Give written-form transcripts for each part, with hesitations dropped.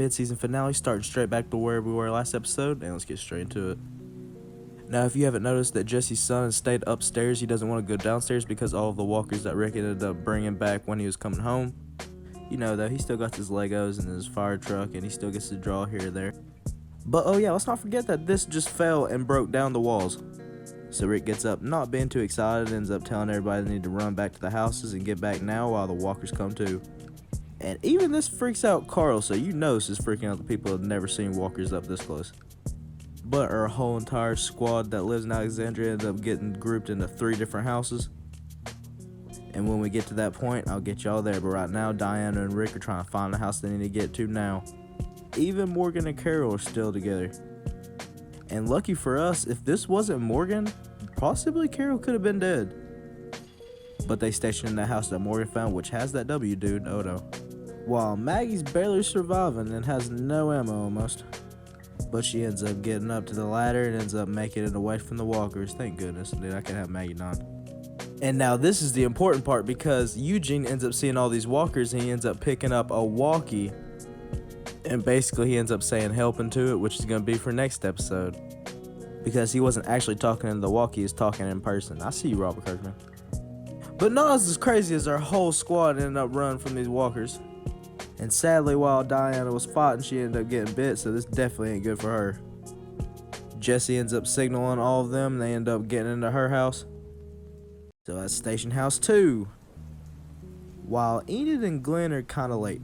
mid-season finale, starting straight back to where we were last episode, and let's get straight into it. Now, if you haven't noticed that Jesse's son has stayed upstairs, he doesn't want to go downstairs because all of the walkers that Rick ended up bringing back when he was coming home. You know, though, he still got his Legos and his fire truck, and he still gets to draw here or there. But, oh yeah, let's not forget that this just fell and broke down the walls. So Rick gets up, not being too excited, ends up telling everybody they need to run back to the houses and get back now while the walkers come too. And even this freaks out Carl, so you know this is freaking out the people that have never seen walkers up this close. But our whole entire squad that lives in Alexandria ended up getting grouped into 3 different houses. And when we get to that point, I'll get y'all there. But right now, Diana and Rick are trying to find the house they need to get to now. Even Morgan and Carol are still together. And lucky for us, if this wasn't Morgan, possibly Carol could have been dead. But they stationed in that house that Morgan found, which has that W dude, Odo. While Maggie's barely surviving and has no ammo almost. But she ends up getting up to the ladder and ends up making it away from the walkers. Thank goodness, dude, I can have Maggie on. And now this is the important part, because Eugene ends up seeing all these walkers and he ends up picking up a walkie. And basically he ends up saying help into it, which is going to be for next episode. Because he wasn't actually talking in the walkie, he was talking in person. I see you, Robert Kirkman. But not as crazy as our whole squad ended up running from these walkers. And sadly, while Diana was fighting, she ended up getting bit, so this definitely ain't good for her. Jesse ends up signaling all of them, and they end up getting into her house. So that's Station House 2. While Enid and Glenn are kind of late.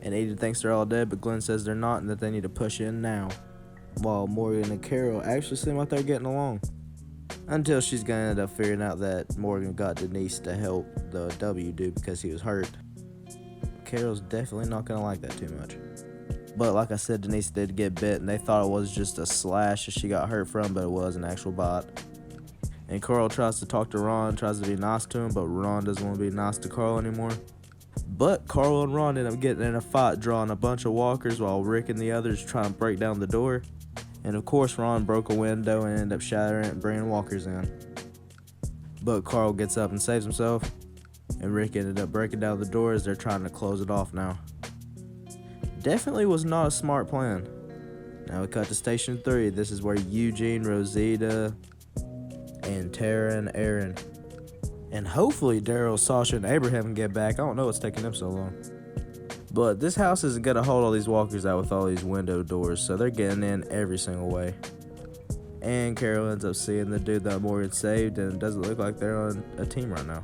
And Enid thinks they're all dead, but Glenn says they're not and that they need to push in now. While Morgan and Carol actually seem like they're getting along. Until she's gonna end up figuring out that Morgan got Denise to help the W dude because he was hurt. Carol's definitely not gonna like that too much. But like I said, Denise did get bit and they thought it was just a slash that she got hurt from, but it was an actual bite. And Carl tries to talk to Ron, tries to be nice to him, but Ron doesn't want to be nice to Carl anymore. But Carl and Ron end up getting in a fight, drawing a bunch of walkers while Rick and the others try to break down the door. And of course Ron broke a window and ended up shattering it and bringing walkers in. But Carl gets up and saves himself. And Rick ended up breaking down the door as they're trying to close it off now. Definitely was not a smart plan. Now we cut to Station 3. This is where Eugene, Rosita, and Tara and Aaron. And hopefully Daryl, Sasha, and Abraham can get back. I don't know what's taking them so long. But this house isn't going to hold all these walkers out with all these window doors, so they're getting in every single way. And Carol ends up seeing the dude that Morgan saved, and it doesn't look like they're on a team right now.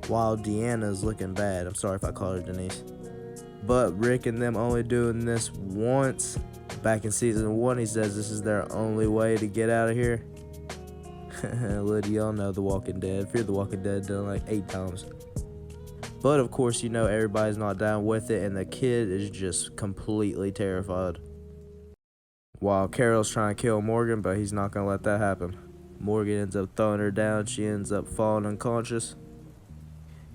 While Deanna's looking bad. I'm sorry if I called her Denise. But Rick and them only doing this once. Back in season 1, he says this is their only way to get out of here. Little y'all know The Walking Dead. Fear the Walking Dead done like 8 times. But of course, you know everybody's not down with it, and the kid is just completely terrified. While Carol's trying to kill Morgan, but he's not going to let that happen. Morgan ends up throwing her down. She ends up falling unconscious.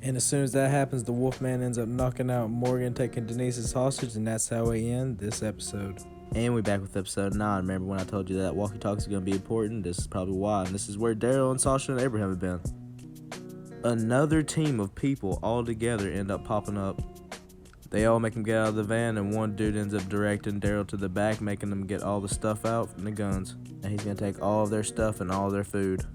And as soon as that happens, the Wolfman ends up knocking out Morgan, taking Denise's hostage, and that's how we end this episode. And we're back with episode 9. Remember when I told you that walkie-talkie is going to be important? This is probably why. And this is where Daryl and Sasha and Abraham have been. Another team of people all together end up popping up. They all make him get out of the van, and one dude ends up directing Daryl to the back, making them get all the stuff out from the guns. And he's going to take all of their stuff and all of their food.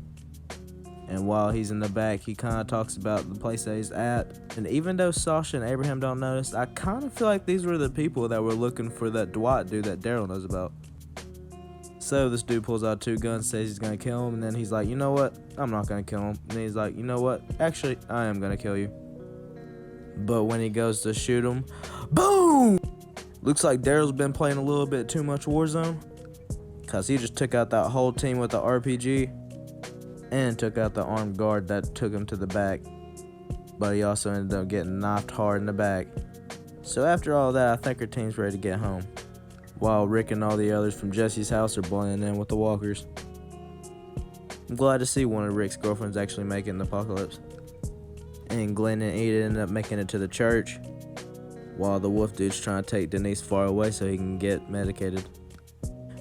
And while he's in the back, he kind of talks about the place that he's at. And even though Sasha and Abraham don't notice, I kind of feel like these were the people that were looking for that Dwight dude that Daryl knows about. So this dude pulls out 2 guns, says he's going to kill him. And then he's like, you know what? I'm not going to kill him. And he's like, you know what? Actually, I am going to kill you. But when he goes to shoot him, boom! Looks like Daryl's been playing a little bit too much Warzone. Because he just took out that whole team with the RPG. And took out the armed guard that took him to the back. But he also ended up getting knifed hard in the back. So after all that, I think our team's ready to get home. While Rick and all the others from Jesse's house are blending in with the walkers. I'm glad to see one of Rick's girlfriends actually making the apocalypse. And Glenn and Enid end up making it to the church. While the wolf dude's trying to take Denise far away so he can get medicated.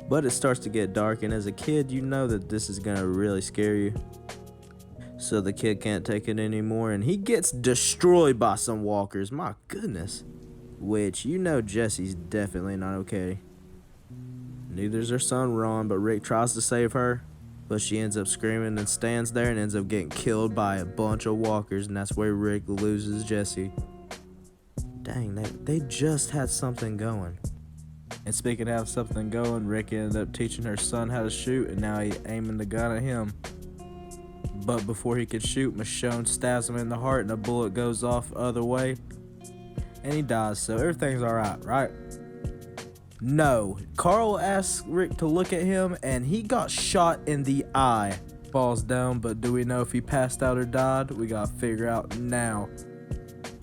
But it starts to get dark, and as a kid, you know that this is going to really scare you. So the kid can't take it anymore, and he gets destroyed by some walkers. My goodness. which you know Jesse's definitely not okay. Neither's her son Ron, but Rick tries to save her, but she ends up screaming and stands there and ends up getting killed by a bunch of walkers, and that's where Rick loses Jesse. Dang, they just had something going. And speaking of something going, Rick ended up teaching her son how to shoot, and now he's aiming the gun at him. But before he could shoot, Michonne stabs him in the heart and a bullet goes off the other way, and he dies, so everything's alright, right? No, Carl asks Rick to look at him, and he got shot in the eye. Falls down, but do we know if he passed out or died? We gotta figure out now.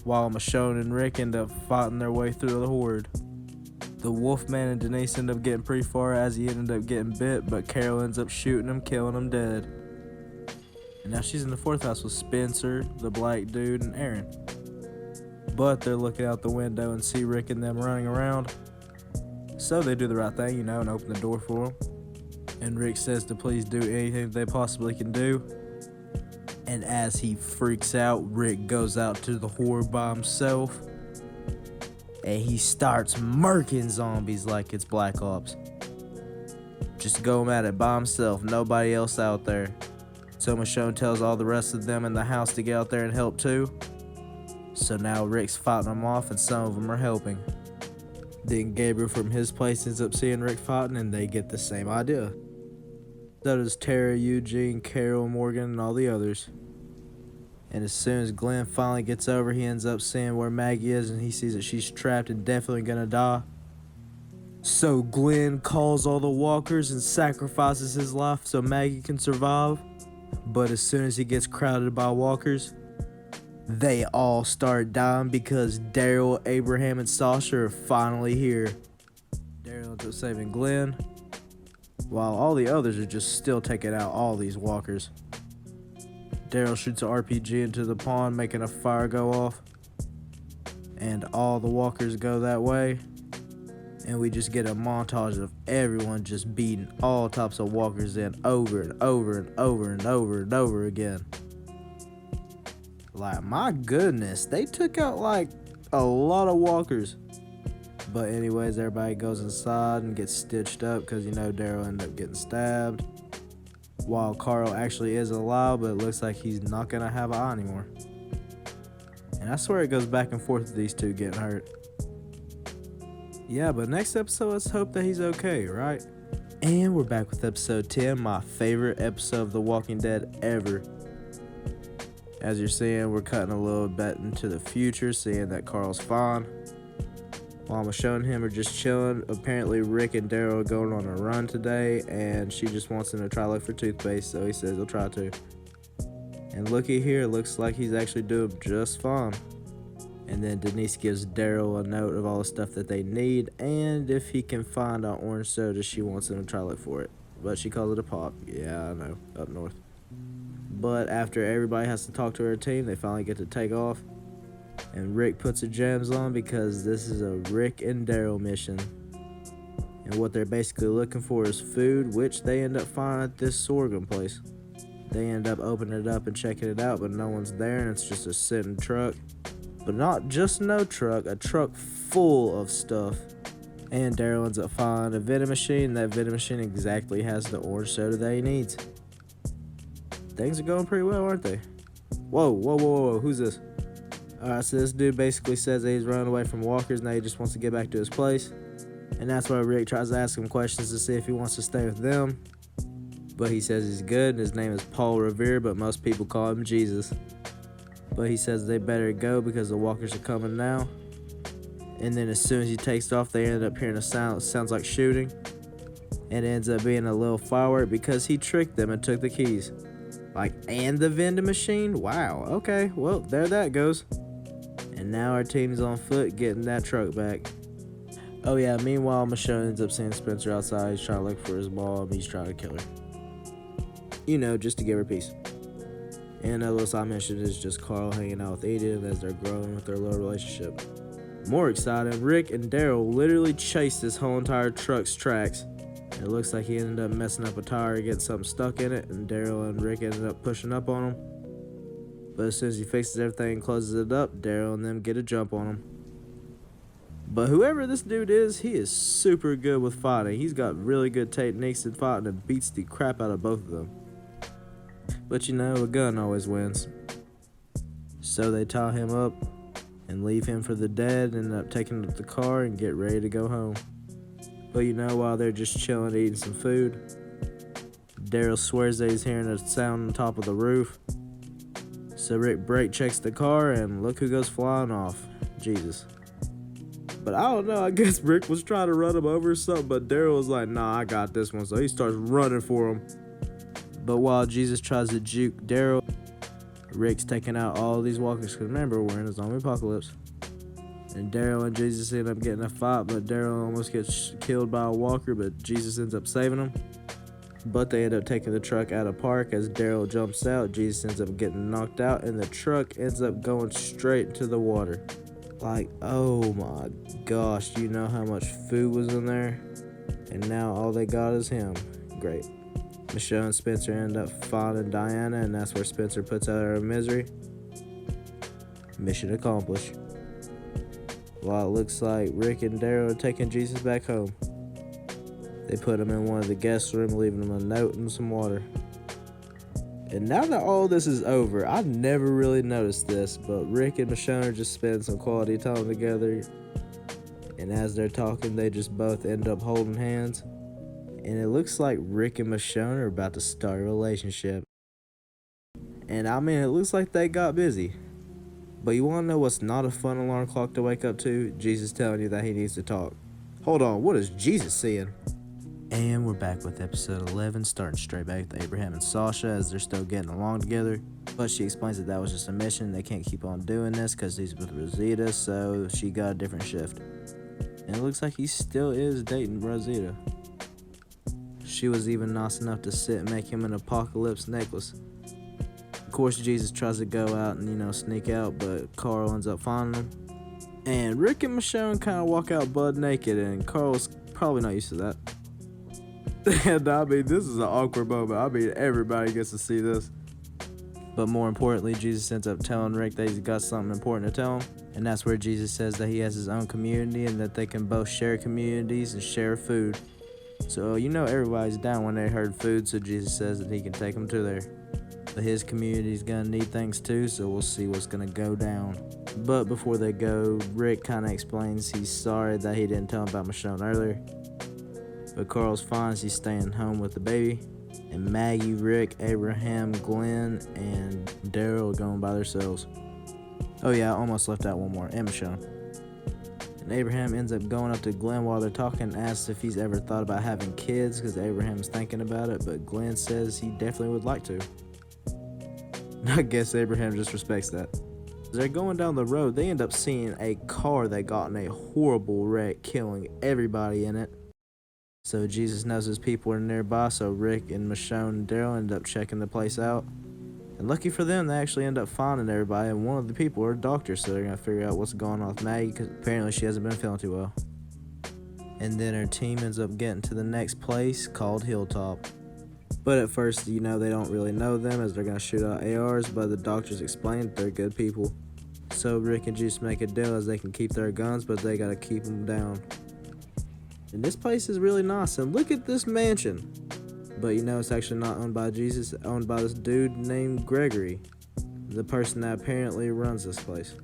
While Michonne and Rick end up fighting their way through the horde. The Wolfman and Denise end up getting pretty far as he ended up getting bit, but Carol ends up shooting him, killing him dead. And now she's in the fourth house with Spencer, the black dude, and Aaron. But they're looking out the window and see Rick and them running around. So they do the right thing, and open the door for him. And Rick says to please do anything they possibly can do. And as he freaks out, Rick goes out to the horde by himself. And he starts murking zombies like it's Black Ops. Just going at it by himself, nobody else out there. So Michonne tells all the rest of them in the house to get out there and help too. So now Rick's fighting them off and some of them are helping. Then Gabriel from his place ends up seeing Rick fighting and they get the same idea. So does Tara, Eugene, Carol, Morgan, and all the others. And as soon as Glenn finally gets over, he ends up seeing where Maggie is and he sees that she's trapped and definitely gonna die. So Glenn calls all the walkers and sacrifices his life so Maggie can survive. But as soon as he gets crowded by walkers, they all start dying because Daryl, Abraham, and Sasha are finally here. Daryl ends up saving Glenn, while all the others are just still taking out all these walkers. Daryl shoots an RPG into the pond, making a fire go off, and all the walkers go that way, and we just get a montage of everyone just beating all types of walkers in over and over and over and over and over again. Like, my goodness, they took out like a lot of walkers. But anyways, everybody goes inside and gets stitched up because Daryl ended up getting stabbed. While Carl actually is alive, but it looks like he's not gonna have an eye anymore. And I swear it goes back and forth with these two getting hurt. Yeah, but next episode, let's hope that he's okay, right? And we're back with episode 10, my favorite episode of The Walking Dead ever. As you're seeing, we're cutting a little bit into the future, seeing that Carl's fine. While Michonne and him are just chilling, apparently Rick and Daryl are going on a run today, and she just wants him to try to look for toothpaste, so he says he'll try to. And looky here, it looks like he's actually doing just fine. And then Denise gives Daryl a note of all the stuff that they need, and if he can find an orange soda, she wants him to try to look for it. But she calls it a pop. Yeah, I know, up north. But after everybody has to talk to her team, they finally get to take off. And Rick puts the gems on because this is a Rick and Daryl mission. And what they're basically looking for is food, which they end up finding at this sorghum place. They end up opening it up and checking it out, but no one's there, and it's just a sitting truck. But not just no truck, a truck full of stuff. And Daryl ends up finding a vending machine. That vending machine exactly has the orange soda that he needs. Things are going pretty well, aren't they? Whoa, who's this? Alright, so this dude basically says that he's running away from walkers, now he just wants to get back to his place. And that's why Rick tries to ask him questions to see if he wants to stay with them. But he says he's good, and his name is Paul Revere, but most people call him Jesus. But he says they better go because the walkers are coming now. And then as soon as he takes off, they end up hearing a sound, sounds like shooting. And it ends up being a little firework because he tricked them and took the keys. And the vending machine? Wow, okay, well, there that goes. And now our team's on foot getting that truck back. Oh yeah, meanwhile, Michonne ends up seeing Spencer outside. He's trying to look for his mom. He's trying to kill her. Just to give her peace. And another little side mission is just Carl hanging out with Eden as they're growing with their little relationship. More exciting, Rick and Daryl literally chased this whole entire truck's tracks. It looks like he ended up messing up a tire, getting something stuck in it, and Daryl and Rick ended up pushing up on him. But as soon as he fixes everything and closes it up, Daryl and them get a jump on him. But whoever this dude is, he is super good with fighting. He's got really good techniques in fighting and beats the crap out of both of them. But you know, a gun always wins. So they tie him up and leave him for the dead, and end up taking him to the car and get ready to go home. But you know, while they're just chilling eating some food, Daryl swears that he's hearing a sound on top of the roof. So Rick brake checks the car, and look who goes flying off. Jesus. But I don't know, I guess Rick was trying to run him over or something, but Daryl was like, nah, I got this one. So he starts running for him. But while Jesus tries to juke Daryl, Rick's taking out all these walkers, because remember, we're in a zombie apocalypse. And Daryl and Jesus end up getting a fight, but Daryl almost gets killed by a walker, but Jesus ends up saving him. But they end up taking the truck out of park. As Daryl jumps out, Jesus ends up getting knocked out, and the truck ends up going straight into the water. Like, oh my gosh, you know how much food was in there? And now all they got is him. Great. Michonne and Spencer end up finding Diana, and that's where Spencer puts out her misery. Mission accomplished. While it looks like Rick and Daryl are taking Jesus back home, they put him in one of the guest rooms, leaving him a note and some water. And now that all this is over, I never really noticed this, but Rick and Michonne are just spending some quality time together. And as they're talking, they just both end up holding hands. And it looks like Rick and Michonne are about to start a relationship. And I mean, it looks like they got busy. But you want to know what's not a fun alarm clock to wake up to? Jesus telling you that he needs to talk. Hold on, what is Jesus seeing? And we're back with episode 11, starting straight back with Abraham and Sasha as they're still getting along together. But she explains that was just a mission. They can't keep on doing this because he's with Rosita, so she got a different shift. And it looks like he still is dating Rosita. She was even nice enough to sit and make him an apocalypse necklace. Of course, Jesus tries to go out and, sneak out, but Carl ends up finding him. And Rick and Michonne kind of walk out butt naked, and Carl's probably not used to that. And I mean, this is an awkward moment. I mean, everybody gets to see this. But more importantly, Jesus ends up telling Rick that he's got something important to tell him. And that's where Jesus says that he has his own community and that they can both share communities and share food. So, everybody's down when they heard food, so Jesus says that he can take them to there. But his community's gonna need things too, so we'll see what's gonna go down. But before they go, Rick kind of explains he's sorry that he didn't tell him about Michonne earlier. But Carl's fine, he's staying home with the baby. And Maggie, Rick, Abraham, Glenn, and Daryl are going by themselves. Oh yeah, I almost left out one more, and Michonne. And Abraham ends up going up to Glenn while they're talking and asks if he's ever thought about having kids, because Abraham's thinking about it, but Glenn says he definitely would like to. I guess Abraham just respects that. As they're going down the road, they end up seeing a car that got in a horrible wreck, killing everybody in it. So Jesus knows his people are nearby, so Rick and Michonne and Daryl end up checking the place out. And lucky for them, they actually end up finding everybody, and one of the people are a doctor, so they're going to figure out what's going on with Maggie, because apparently she hasn't been feeling too well. And then her team ends up getting to the next place, called Hilltop. But at first, they don't really know them, as they're going to shoot out ARs, but the doctors explain that they're good people. So Rick and Jesus make a deal as they can keep their guns, but they got to keep them down. And this place is really nice, and look at this mansion. But it's actually not owned by Jesus, it's owned by this dude named Gregory, the person that apparently runs this place.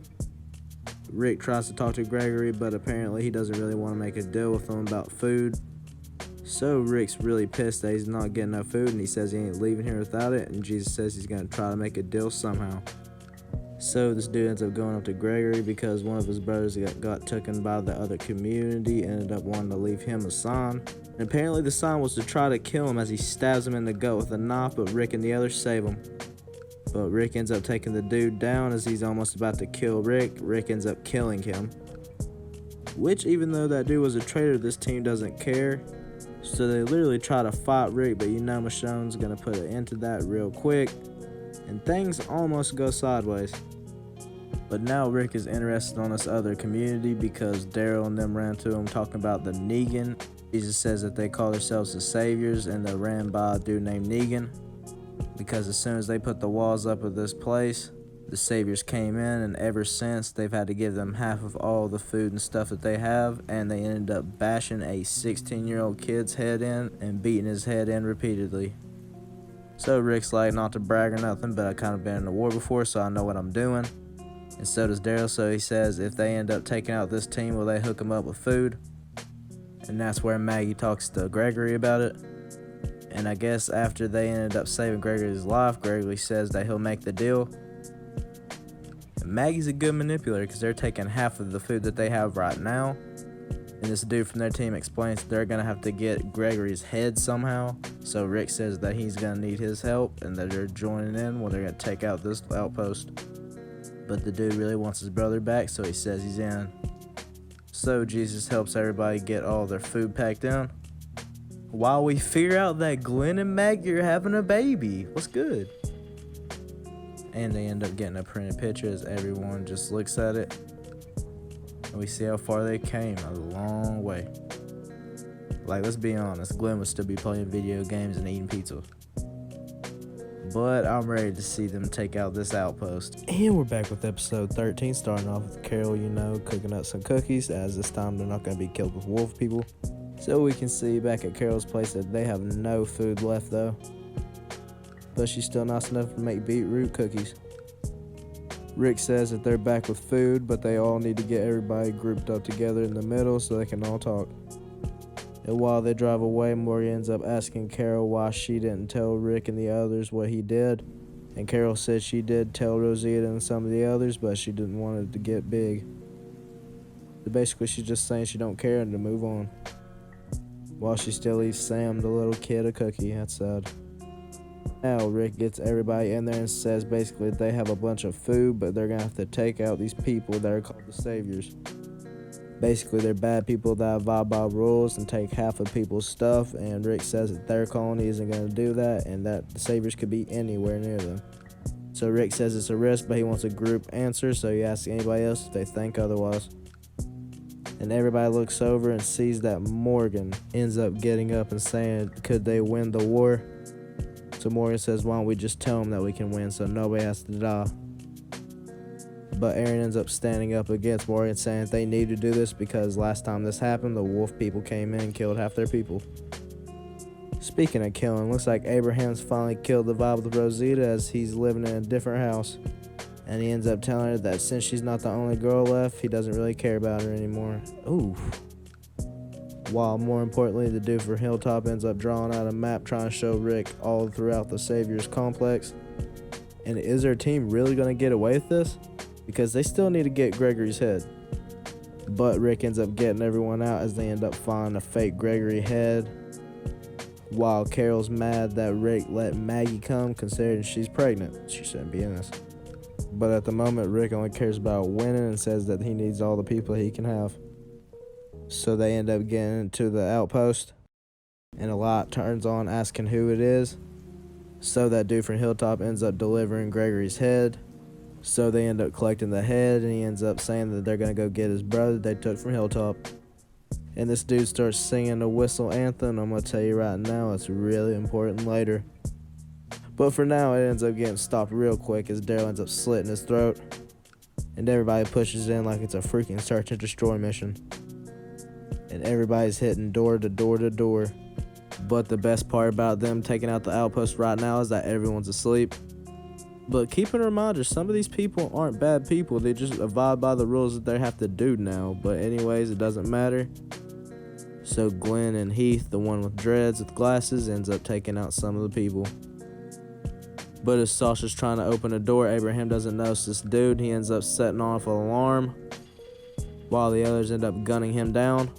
Rick tries to talk to Gregory, but apparently he doesn't really want to make a deal with him about food. So Rick's really pissed that he's not getting no food, and he says he ain't leaving here without it, and Jesus says he's going to try to make a deal somehow. So this dude ends up going up to Gregory because one of his brothers got taken by the other community, ended up wanting to leave him a sign. And apparently the sign was to try to kill him as he stabs him in the gut with a knife, but Rick and the others save him. But Rick ends up taking the dude down as he's almost about to kill Rick. Rick ends up killing him. Which, even though that dude was a traitor, this team doesn't care. So they literally try to fight Rick, but Michonne's going to put an end to that real quick. And things almost go sideways. But now Rick is interested on this other community because Daryl and them ran to him talking about the Negan. Jesus says that they call themselves the Saviors, and they're ran by a dude named Negan. Because as soon as they put the walls up of this place, The Saviors came in, and ever since, they've had to give them half of all the food and stuff that they have, and they ended up bashing a 16-year-old kid's head in and beating his head in repeatedly. So Rick's like, not to brag or nothing, but I've kind of been in a war before, so I know what I'm doing. And so does Daryl, so he says if they end up taking out this team, will they hook them up with food? And that's where Maggie talks to Gregory about it. And I guess after they ended up saving Gregory's life, Gregory says that he'll make the deal. And Maggie's a good manipulator because they're taking half of the food that they have right now. And this dude from their team explains they're going to have to get Gregory's head somehow. So Rick says that he's going to need his help and that they're joining in when they're going to take out this outpost. But the dude really wants his brother back, so he says he's in. So Jesus helps everybody get all their food packed in, while we figure out that Glenn and Maggie are having a baby. What's good? And they end up getting a printed picture as everyone just looks at it. And we see how far they came, a long way. Like, let's be honest, Glenn would still be playing video games and eating pizza. But I'm ready to see them take out this outpost. And we're back with episode 13, starting off with Carol, cooking up some cookies, as this time they're not going to be killed with wolf people. So we can see back at Carol's place that they have no food left though. But she's still nice enough to make beetroot cookies. Rick says that they're back with food, but they all need to get everybody grouped up together in the middle so they can all talk. And while they drive away, Morgan ends up asking Carol why she didn't tell Rick and the others what he did. And Carol said she did tell Rosita and some of the others, but she didn't want it to get big. So basically, she's just saying she don't care and to move on. While she still leaves Sam, the little kid, a cookie. That's sad. Now Rick gets everybody in there and says basically they have a bunch of food, but they're going to have to take out these people that are called the Saviors. Basically, they're bad people that abide by rules and take half of people's stuff, and Rick says that their colony isn't going to do that and that the Saviors could be anywhere near them. So Rick says it's a risk, but he wants a group answer, so he asks anybody else if they think otherwise. And everybody looks over and sees that Morgan ends up getting up and saying, could they win the war? So Morgan says, why don't we just tell them that we can win so nobody has to die? But Aaron ends up standing up against Morgan, saying they need to do this because last time this happened, the wolf people came in and killed half their people. Speaking of killing, looks like Abraham's finally killed the vibe with Rosita as he's living in a different house. And he ends up telling her that since she's not the only girl left, he doesn't really care about her anymore. Ooh. While more importantly, the dude for Hilltop ends up drawing out a map trying to show Rick all throughout the Saviors complex. And is their team really going to get away with this? Because they still need to get Gregory's head. But Rick ends up getting everyone out as they end up finding a fake Gregory head. While Carol's mad that Rick let Maggie come considering she's pregnant. She shouldn't be in this. But at the moment, Rick only cares about winning and says that he needs all the people he can have. So they end up getting into the outpost. And a light turns on asking who it is. So that dude from Hilltop ends up delivering Gregory's head. So they end up collecting the head, and he ends up saying that they're going to go get his brother they took from Hilltop. And this dude starts singing the whistle anthem. I'm going to tell you right now, it's really important later. But for now, it ends up getting stopped real quick as Daryl ends up slitting his throat. And everybody pushes in like it's a freaking search and destroy mission. And everybody's hitting door to door to door. But the best part about them taking out the outpost right now is that everyone's asleep. But keep in reminder, some of these people aren't bad people. They just abide by the rules that they have to do now. But anyways, it doesn't matter. So Glenn and Heath, the one with dreads with glasses, ends up taking out some of the people. But as Sasha's trying to open a door, Abraham doesn't notice this dude. He ends up setting off an alarm while the others end up gunning him down.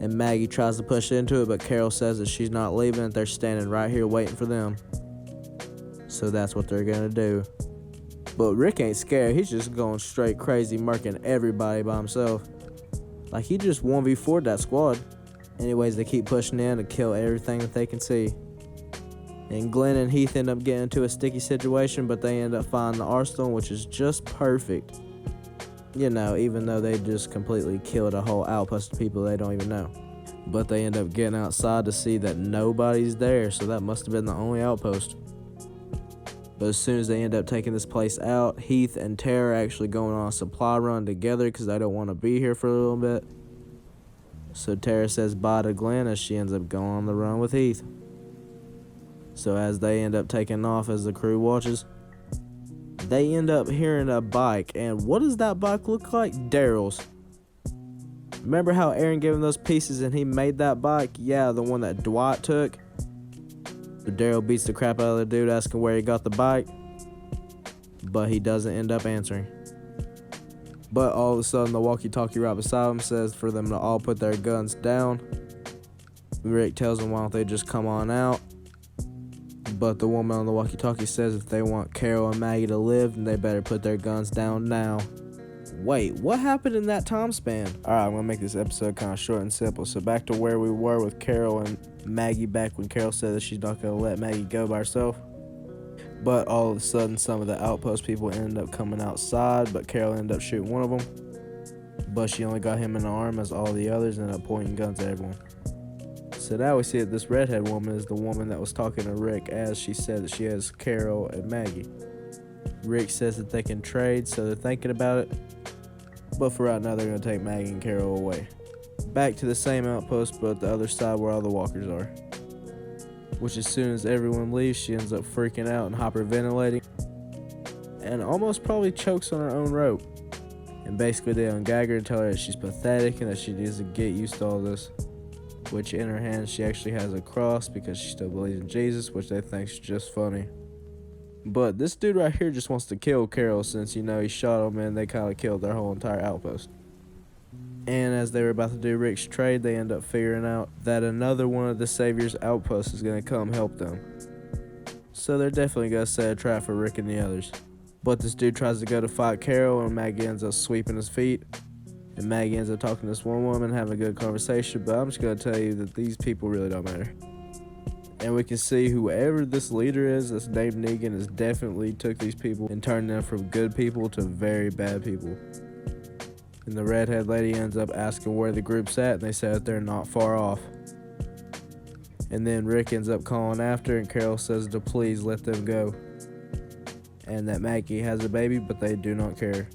And Maggie tries to push into it, but Carol says that she's not leaving. They're standing right here waiting for them. So that's what they're gonna do. But Rick ain't scared. He's just going straight crazy, murking everybody by himself. Like he just 1v4'd that squad. Anyways, they keep pushing in to kill everything that they can see. And Glenn and Heath end up getting into a sticky situation, but they end up finding the arsenal, which is just perfect. Even though they just completely killed a whole outpost of people they don't even know. But they end up getting outside to see that nobody's there, so that must have been the only outpost. But as soon as they end up taking this place out, Heath and Tara are actually going on a supply run together because they don't want to be here for a little bit. So Tara says bye to Glenn as she ends up going on the run with Heath. So as they end up taking off, as the crew watches, they end up hearing a bike. And what does that bike look like? Daryl's. Remember how Aaron gave him those pieces and he made that bike? Yeah, the one that Dwight took. So Daryl beats the crap out of the dude asking where he got the bike, but he doesn't end up answering. But all of a sudden, the walkie-talkie right beside him says for them to all put their guns down. Rick tells them why don't they just come on out. But the woman on the walkie-talkie says if they want Carol and Maggie to live, then they better put their guns down now. Wait, what happened in that time span? Alright, I'm gonna make this episode kind of short and simple. So back to where we were with Carol and Maggie back when Carol said that she's not gonna let Maggie go by herself. But all of a sudden, some of the outpost people ended up coming outside, but Carol ended up shooting one of them. But she only got him in the arm as all the others ended up pointing guns at everyone. So now we see that this redhead woman is the woman that was talking to Rick as she said that she has Carol and Maggie. Rick says that they can trade, so they're thinking about it. But for right now, they're going to take Maggie and Carol away. Back to the same outpost, but the other side where all the walkers are. Which as soon as everyone leaves, she ends up freaking out and hyperventilating. And almost probably chokes on her own rope. And basically they ungag her and tell her that she's pathetic and that she needs to get used to all this. Which in her hand she actually has a cross because she still believes in Jesus, which they think is just funny. But this dude right here just wants to kill Carol since, you know, he shot him and they kind of killed their whole entire outpost. And as they were about to do Rick's trade, they end up figuring out that another one of the Savior's outposts is going to come help them. So they're definitely going to set a trap for Rick and the others. But this dude tries to go to fight Carol and Maggie ends up sweeping his feet. And Maggie ends up talking to this one woman, having a good conversation, but I'm just going to tell you that these people really don't matter. And we can see whoever this leader is, that's named Negan, has definitely took these people and turned them from good people to very bad people. And the redhead lady ends up asking where the group's at, and they say that they're not far off. And then Rick ends up calling after, and Carol says to please let them go. And that Maggie has a baby, but they do not care.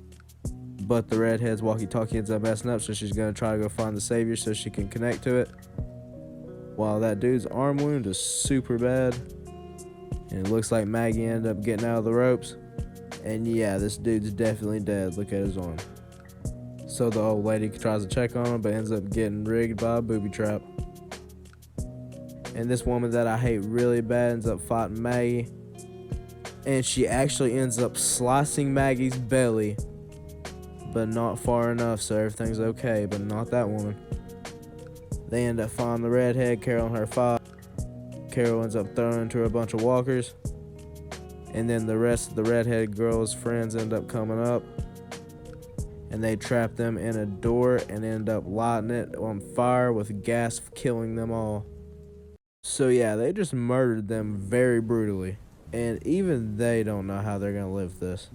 But the redhead's walkie-talkie ends up messing up, so she's going to try to go find the Savior so she can connect to it. While that dude's arm wound is super bad. And it looks like Maggie ended up getting out of the ropes. And yeah, this dude's definitely dead. Look at his arm. So the old lady tries to check on him, but ends up getting rigged by a booby trap. And this woman that I hate really bad ends up fighting Maggie. And she actually ends up slicing Maggie's belly. But not far enough, so everything's okay, but not that woman. They end up finding the redhead, Carol and her fight. Carol ends up throwing into a bunch of walkers. And then the rest of the redhead girl's friends end up coming up. And they trap them in a door and end up lighting it on fire with gas, killing them all. So yeah, they just murdered them very brutally. And even they don't know how they're gonna live this.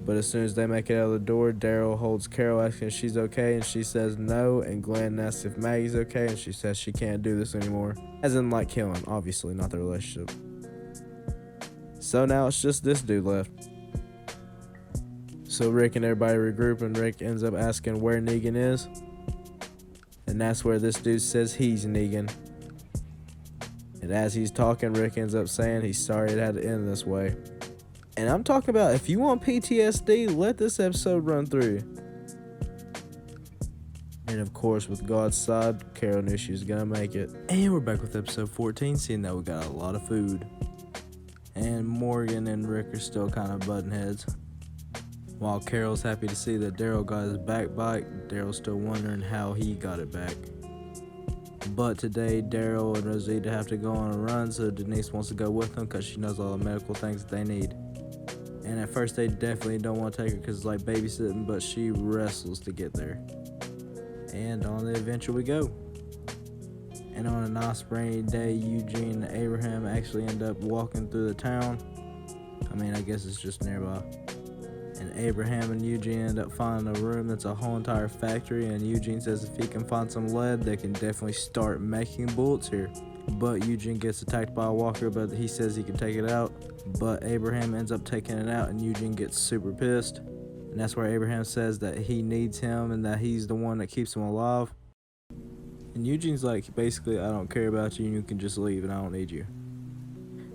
But as soon as they make it out of the door, Daryl holds Carol asking if she's okay, and she says no, and Glenn asks if Maggie's okay, and she says she can't do this anymore. As in like killing, obviously, not the relationship. So now it's just this dude left. So Rick and everybody regroup, and Rick ends up asking where Negan is. And that's where this dude says he's Negan. And as he's talking, Rick ends up saying he's sorry it had to end this way. And I'm talking about if you want PTSD, let this episode run through. And of course, with God's side, Carol knew she was gonna make it. And we're back with episode 14, seeing that we got a lot of food. And Morgan and Rick are still kind of butting heads. While Carol's happy to see that Daryl got his back bite, Daryl's still wondering how he got it back. But today, Daryl and Rosita have to go on a run, so Denise wants to go with them because she knows all the medical things that they need. And at first, they definitely don't want to take her because it's like babysitting, but she wrestles to get there. And on the adventure we go. And on a nice rainy day, Eugene and Abraham actually end up walking through the town. I mean, I guess it's just nearby. And Abraham and Eugene end up finding a room that's a whole entire factory, and Eugene says if he can find some lead, they can definitely start making bullets here. But Eugene gets attacked by a walker, but he says he can take it out. But Abraham ends up taking it out, and Eugene gets super pissed. And that's where Abraham says that he needs him and that he's the one that keeps him alive. And Eugene's like, basically, I don't care about you, you can just leave and I don't need you.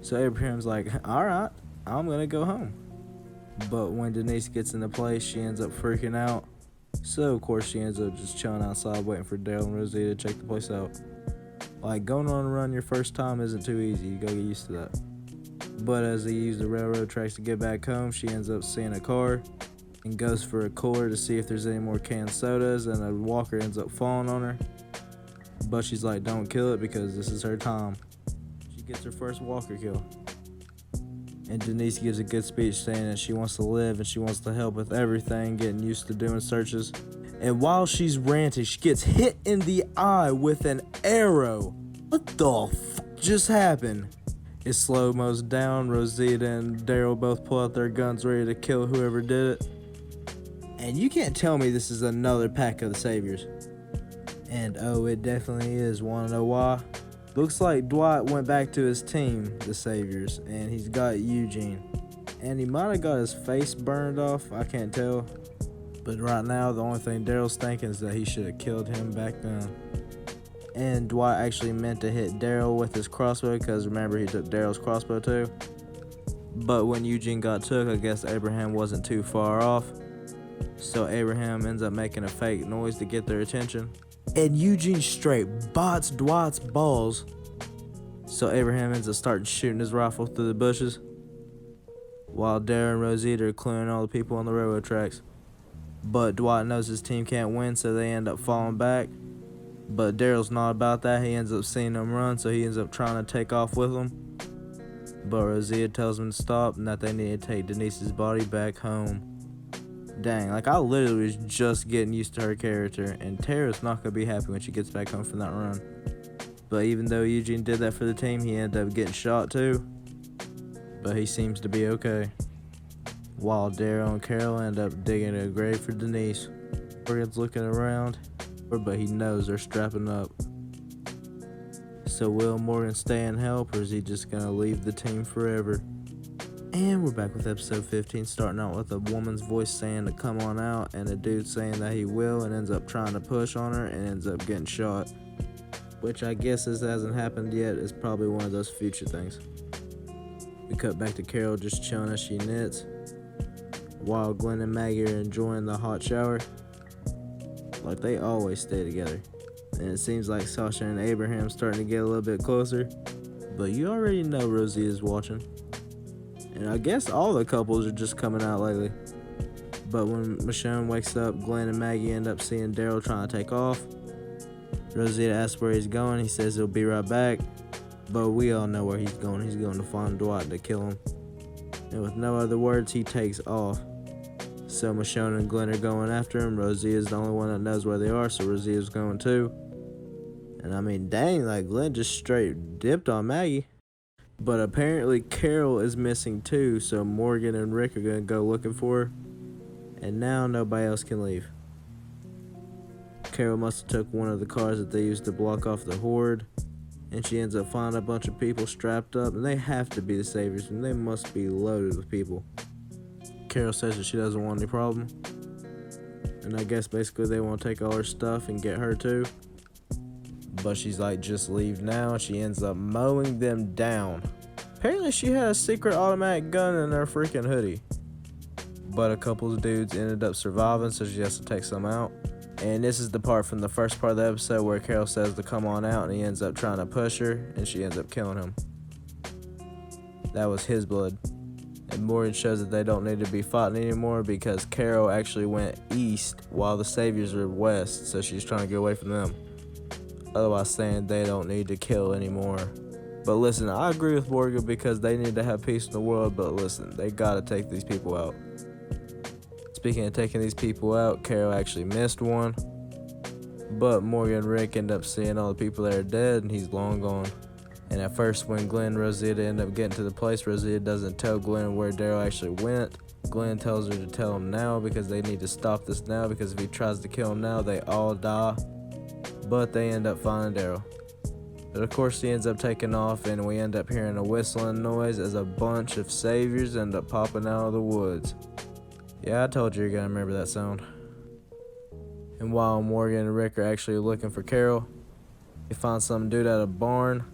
So Abraham's like, alright, I'm gonna go home. But when Denise gets into place, she ends up freaking out. So of course she ends up just chilling outside waiting for Daryl and Rosie to check the place out. Like, going on a run your first time isn't too easy, you gotta get used to that. But as they use the railroad tracks to get back home, she ends up seeing a car and goes for a cooler to see if there's any more canned sodas, and a walker ends up falling on her. But she's like, don't kill it because this is her time. She gets her first walker kill. And Denise gives a good speech saying that she wants to live and she wants to help with everything, getting used to doing searches. And while she's ranting, she gets hit in the eye with an arrow. What the fuck just happened? It slow-mo's down. Rosita and Daryl both pull out their guns ready to kill whoever did it. And you can't tell me this is another pack of the Saviors. And oh, it definitely is. Wanna know why? Looks like Dwight went back to his team, the Saviors, and he's got Eugene. And he might have got his face burned off, I can't tell. But right now, the only thing Daryl's thinking is that he should have killed him back then. And Dwight actually meant to hit Daryl with his crossbow, because remember, he took Daryl's crossbow too. But when Eugene got took, I guess Abraham wasn't too far off. So Abraham ends up making a fake noise to get their attention. And Eugene straight bots Dwight's balls. So Abraham ends up starting shooting his rifle through the bushes, while Daryl and Rosita are clearing all the people on the railroad tracks. But Dwight knows his team can't win, so they end up falling back. But Daryl's not about that. He ends up seeing them run, so he ends up trying to take off with them. But Rosita tells him to stop and that they need to take Denise's body back home. Dang, like, I literally was just getting used to her character, and Tara's not going to be happy when she gets back home from that run. But even though Eugene did that for the team, he ended up getting shot too. But he seems to be okay. While Daryl and Carol end up digging a grave for Denise. Morgan's looking around, but he knows they're strapping up. So will Morgan stay and help, or is he just going to leave the team forever? And we're back with episode 15, starting out with a woman's voice saying to come on out, and a dude saying that he will, and ends up trying to push on her and ends up getting shot. Which I guess this hasn't happened yet. It's probably one of those future things. We cut back to Carol just chilling as she knits, while Glenn and Maggie are enjoying the hot shower. Like, they always stay together. And it seems like Sasha and Abraham starting to get a little bit closer. But you already know Rosie is watching. And I guess all the couples are just coming out lately. But when Michonne wakes up, Glenn and Maggie end up seeing Daryl trying to take off. Rosita asks where he's going. He says he'll be right back. But we all know where he's going. He's going to find Dwight to kill him. And with no other words, he takes off. So Michonne and Glenn are going after him. Rosie is the only one that knows where they are, so Rosie is going too. And I mean, dang, like, Glenn just straight dipped on Maggie. But apparently Carol is missing too, so Morgan and Rick are going to go looking for her. And now nobody else can leave. Carol must have took one of the cars that they used to block off the horde. And she ends up finding a bunch of people strapped up. And they have to be the Saviors, and they must be loaded with people. Carol says that she doesn't want any problem. And I guess basically they want to take all her stuff and get her too. But she's like, just leave now. She ends up mowing them down. Apparently she had a secret automatic gun in her freaking hoodie. But a couple of dudes ended up surviving, so she has to take some out. And this is the part from the first part of the episode where Carol says to come on out, and he ends up trying to push her, and she ends up killing him. That was his blood. And Morgan shows that they don't need to be fighting anymore because Carol actually went east while the Saviors were west, so she's trying to get away from them. Otherwise saying they don't need to kill anymore. But listen, I agree with Morgan because they need to have peace in the world, but listen, they gotta take these people out. Speaking of taking these people out, Carol actually missed one. But Morgan and Rick end up seeing all the people that are dead, and he's long gone. And at first, when Glenn and Rosita end up getting to the place, Rosita doesn't tell Glenn where Daryl actually went. Glenn tells her to tell him now because they need to stop this now, because if he tries to kill him now, they all die. But they end up finding Daryl. But of course, he ends up taking off, and we end up hearing a whistling noise as a bunch of saviors end up popping out of the woods. Yeah, I told you you're gonna remember that sound. And while Morgan and Rick are actually looking for Carol, they find some dude at a barn.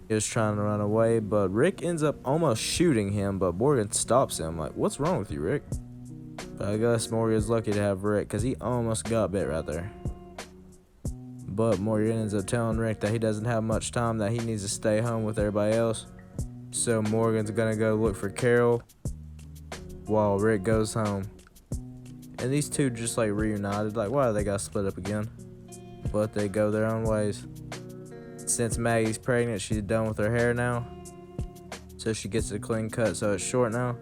He was trying to run away, but Rick ends up almost shooting him, but Morgan stops him. Like, what's wrong with you, Rick? But I guess Morgan's lucky to have Rick, because he almost got bit right there. But Morgan ends up telling Rick that he doesn't have much time, that he needs to stay home with everybody else. So Morgan's gonna go look for Carol while Rick goes home. And these two just like reunited, like why do they gotta split up again? But they go their own ways. Since Maggie's pregnant, she's done with her hair now, so she gets a clean cut, so it's short now.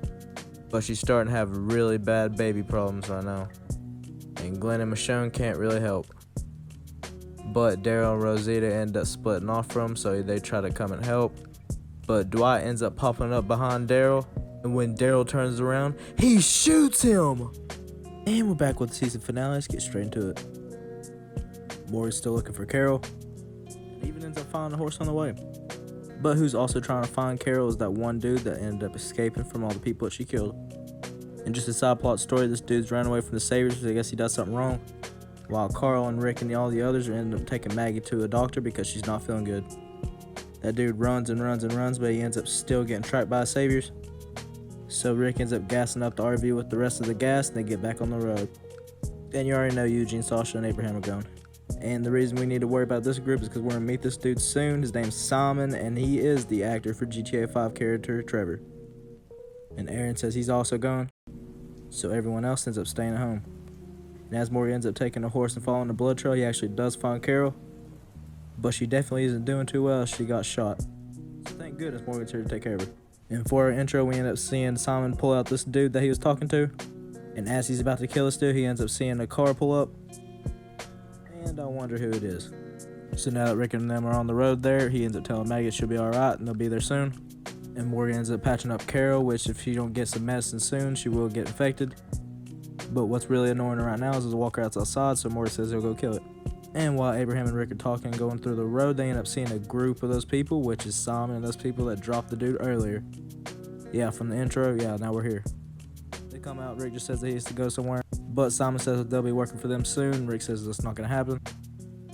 But she's starting to have really bad baby problems right now, and Glenn and Michonne can't really help. But Daryl and Rosita end up splitting off from him, so they try to come and help. But Dwight ends up popping up behind Daryl, and when Daryl turns around, he shoots him! And we're back with the season finale. Let's get straight into it. Morgan's still looking for Carol. Even ends up finding a horse on the way. But who's also trying to find Carol is that one dude that ended up escaping from all the people that she killed. And just a side plot story, this dude's ran away from the Saviors because I guess he does something wrong. While Carl and Rick and all the others are ending up taking Maggie to a doctor because she's not feeling good. That dude runs and runs and runs, but he ends up still getting tracked by the Saviors. So Rick ends up gassing up the RV with the rest of the gas, and they get back on the road. And you already know Eugene, Sasha, and Abraham are gone. And the reason we need to worry about this group is because we're going to meet this dude soon. His name's Simon, and he is the actor for GTA 5 character Trevor. And Aaron says he's also gone, so everyone else ends up staying at home. And as Morgan ends up taking a horse and following the blood trail, he actually does find Carol. But she definitely isn't doing too well. She got shot. So thank goodness Morgan's here to take care of her. And for our intro, we end up seeing Simon pull out this dude that he was talking to. And as he's about to kill this dude, he ends up seeing a car pull up. And I wonder who it is. So now that Rick and them are on the road there, he ends up telling Maggie she'll be alright and they'll be there soon. And Morgan ends up patching up Carol, which if she don't get some medicine soon, she will get infected. But what's really annoying her right now is there's a walker outside, so Morgan says he'll go kill it. And while Abraham and Rick are talking, going through the road, they end up seeing a group of those people, which is Simon and those people that dropped the dude earlier. Yeah, from the intro, yeah, now we're here. They come out, Rick just says that he has to go somewhere, but Simon says that they'll be working for them soon. Rick says that's not going to happen.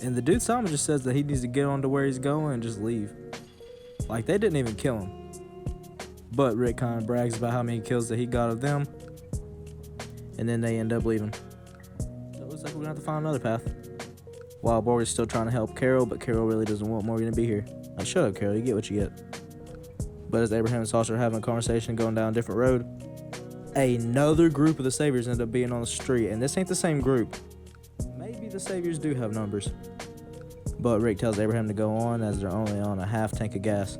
And the dude Simon just says that he needs to get on to where he's going and just leave. Like, they didn't even kill him. But Rick kind of brags about how many kills that he got of them. And then they end up leaving. So it looks like we're going to have to find another path. While Morgan's still trying to help Carol, but Carol really doesn't want Morgan to be here. Like, shut up, Carol, you get what you get. But as Abraham and Sasha are having a conversation going down a different road, another group of the Saviors end up being on the street, and this ain't the same group. Maybe the Saviors do have numbers. But Rick tells Abraham to go on as they're only on a half tank of gas,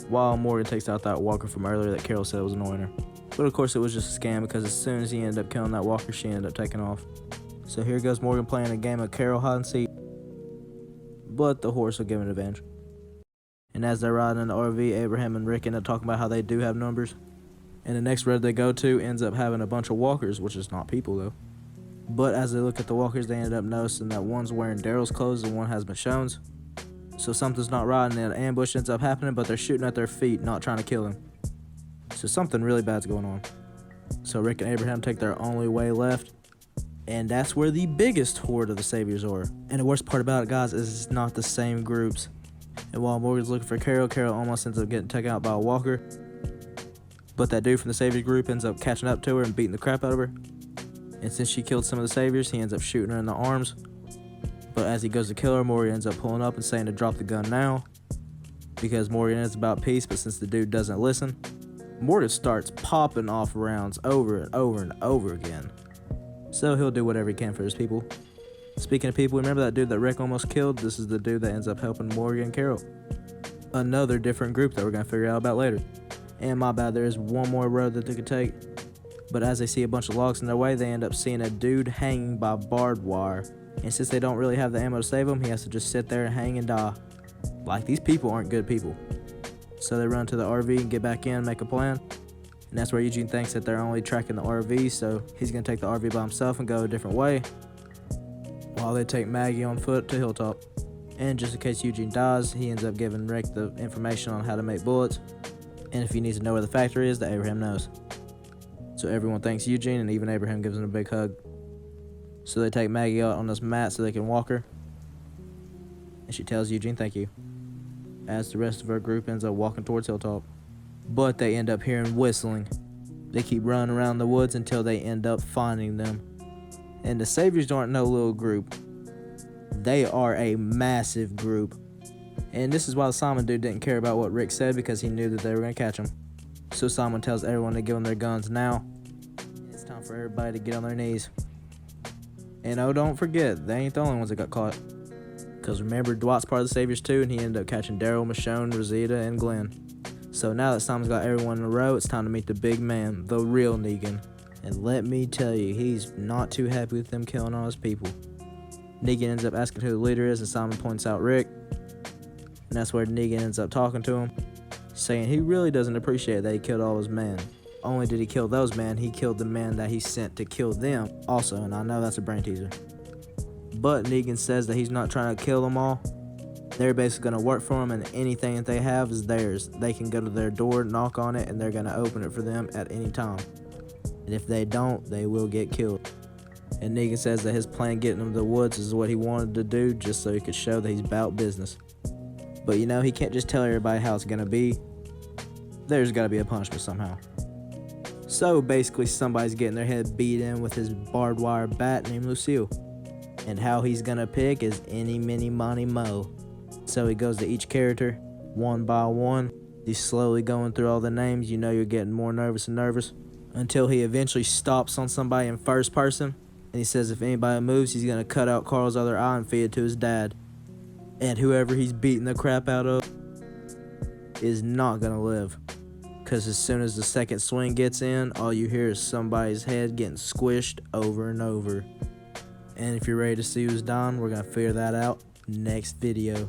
while Morgan takes out that walker from earlier that Carol said was annoying her. But of course it was just a scam, because as soon as he ended up killing that walker, she ended up taking off. So here goes Morgan playing a game of Carol hide and seek, but the horse will give him an advantage. And as they're riding in the RV, Abraham and Rick end up talking about how they do have numbers. And the next road they go to ends up having a bunch of walkers, which is not people though. But as they look at the walkers, they end up noticing that one's wearing Daryl's clothes and one has Michonne's. So something's not right, and then an ambush ends up happening, but they're shooting at their feet, not trying to kill them. So something really bad's going on. So Rick and Abraham take their only way left, and that's where the biggest horde of the Saviors are. And the worst part about it, guys, is it's not the same groups. And while Morgan's looking for Carol, Carol almost ends up getting taken out by a walker. But that dude from the Saviors group ends up catching up to her and beating the crap out of her. And since she killed some of the Saviors, he ends up shooting her in the arms. But as he goes to kill her, Morgan ends up pulling up and saying to drop the gun now, because Morgan is about peace, but since the dude doesn't listen, Morgan starts popping off rounds over and over and over again. So he'll do whatever he can for his people. Speaking of people, remember that dude that Rick almost killed? This is the dude that ends up helping Morgan and Carol. Another different group that we're going to figure out about later. And my bad, there is one more road that they could take. But as they see a bunch of logs in their way, they end up seeing a dude hanging by barbed wire. And since they don't really have the ammo to save him, he has to just sit there and hang and die. Like, these people aren't good people. So they run to the RV and get back in, make a plan. And that's where Eugene thinks that they're only tracking the RV, so he's gonna take the RV by himself and go a different way, while they take Maggie on foot to Hilltop. And just in case Eugene dies, he ends up giving Rick the information on how to make bullets, and if he needs to know where the factory is, that Abraham knows. So everyone thanks Eugene, and even Abraham gives him a big hug. So they take Maggie out on this mat so they can walk her, and she tells Eugene thank you, as the rest of her group ends up walking towards Hilltop. But they end up hearing whistling. They keep running around the woods until they end up finding them. And the Saviors aren't no little group. They are a massive group. And this is why the Simon dude didn't care about what Rick said, because he knew that they were going to catch him. So Simon tells everyone to give them their guns now. It's time for everybody to get on their knees. And oh, don't forget, they ain't the only ones that got caught. Because remember, Dwight's part of the Saviors too, and he ended up catching Daryl, Michonne, Rosita, and Glenn. So now that Simon's got everyone in a row, it's time to meet the big man, the real Negan. And let me tell you, he's not too happy with them killing all his people. Negan ends up asking who the leader is, and Simon points out Rick. And that's where Negan ends up talking to him, saying he really doesn't appreciate that he killed all his men. Only did he kill those men, he killed the men that he sent to kill them also, and I know that's a brain teaser. But Negan says that he's not trying to kill them all. They're basically going to work for him, and anything that they have is theirs. They can go to their door, knock on it, and they're going to open it for them at any time. And if they don't, they will get killed. And Negan says that his plan getting them to the woods is what he wanted to do, just so he could show that he's about business. But you know, he can't just tell everybody how it's going to be. There's got to be a punishment somehow. So basically, somebody's getting their head beat in with his barbed wire bat named Lucille. And how he's going to pick is any, mini, money, mo. So he goes to each character, one by one. He's slowly going through all the names. You know you're getting more nervous and nervous, until he eventually stops on somebody in first person. And he says if anybody moves, he's going to cut out Carl's other eye and feed it to his dad. And whoever he's beating the crap out of is not going to live. Because as soon as the second swing gets in, all you hear is somebody's head getting squished over and over. And if you're ready to see who's dying, we're going to figure that out next video.